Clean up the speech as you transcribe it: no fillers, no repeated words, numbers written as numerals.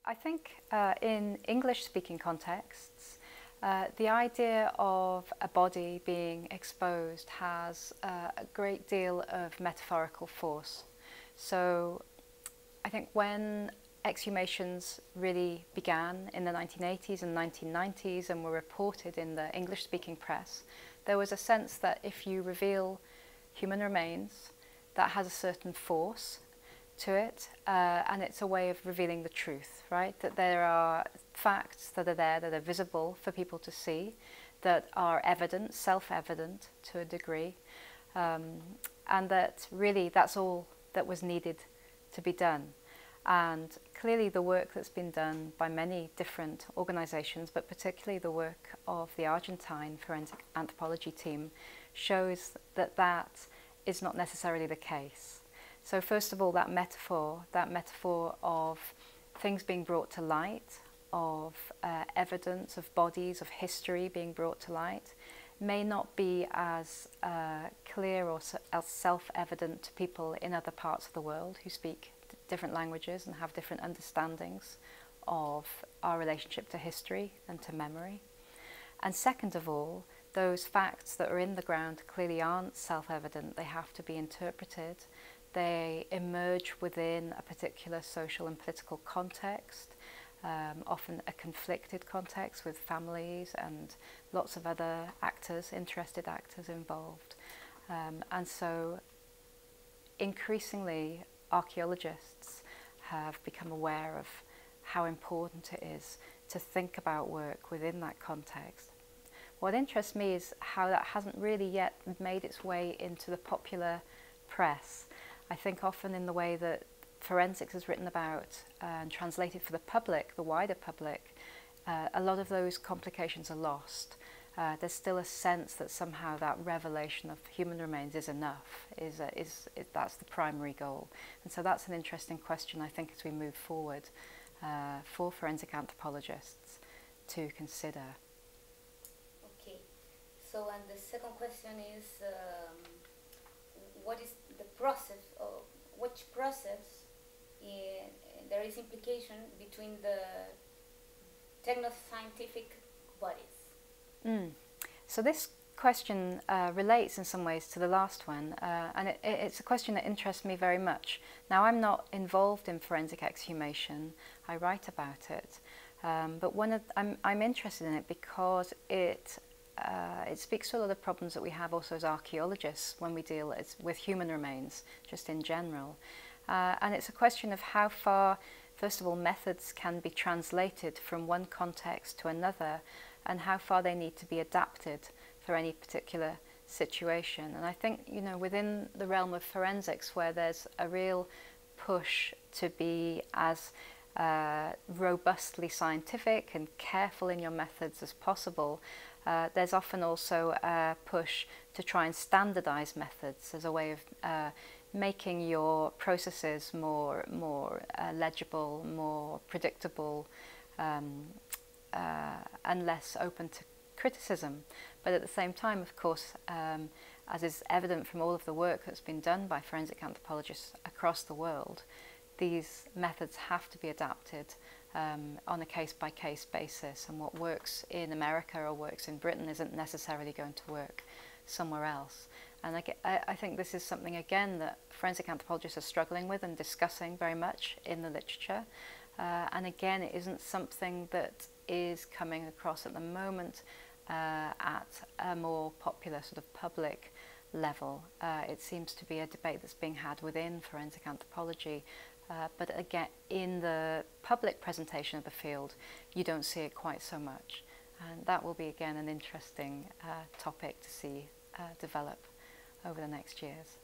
I think in English-speaking contexts, the idea of a body being exposed has a great deal of metaphorical force. So I think when exhumations really began in the 1980s and 1990s and were reported in the English-speaking press, there was a sense that if you reveal human remains, that has a certain force to it, and it's a way of revealing the truth, right? That there are facts that are there, that are visible for people to see, that are evident, self-evident to a degree, and that really that's all that was needed to be done. And clearly the work that's been done by many different organisations, but particularly the work of the Argentine forensic anthropology team, shows that that is not necessarily the case. So first of all, that metaphor of things being brought to light, of evidence, of bodies, of history being brought to light, may not be as clear or as self-evident to people in other parts of the world who speak different languages and have different understandings of our relationship to history and to memory. And second of all, those facts that are in the ground clearly aren't self-evident. They have to be interpreted. They emerge within a particular social and political context, often a conflicted context with families and lots of other actors, interested actors involved. And so increasingly archaeologists have become aware of how important it is to think about work within that context. What interests me is how that hasn't really yet made its way into the popular press. I think often in the way that forensics is written about and translated for the public, the wider public, a lot of those complications are lost. There's still a sense that somehow that revelation of human remains is enough, that's the primary goal. And so that's an interesting question, I think, as we move forward for forensic anthropologists to consider. Okay, so and the second question is, what is the process, or which process there is implication between the techno-scientific bodies? So this question relates in some ways to the last one, and it's a question that interests me very much. Now, I'm not involved in forensic exhumation, I write about it, but I'm interested in it because it speaks to a lot of problems that we have also as archaeologists when we deal with human remains, just in general. And it's a question of how far, first of all, methods can be translated from one context to another, and how far they need to be adapted for any particular situation. And I think, you know, within the realm of forensics, where there's a real push to be as robustly scientific and careful in your methods as possible, there's often also a push to try and standardize methods as a way of making your processes more legible, more predictable, and less open to criticism. But at the same time, of course, as is evident from all of the work that's been done by forensic anthropologists across the world, these methods have to be adapted on a case-by-case basis, and what works in America or works in Britain isn't necessarily going to work somewhere else. And I think this is something, again, that forensic anthropologists are struggling with and discussing very much in the literature. And again, it isn't something that is coming across at the moment at a more popular sort of public level. It seems to be a debate that's being had within forensic anthropology, but again, in the public presentation of the field, you don't see it quite so much. And that will be, again, an interesting topic to see develop over the next years.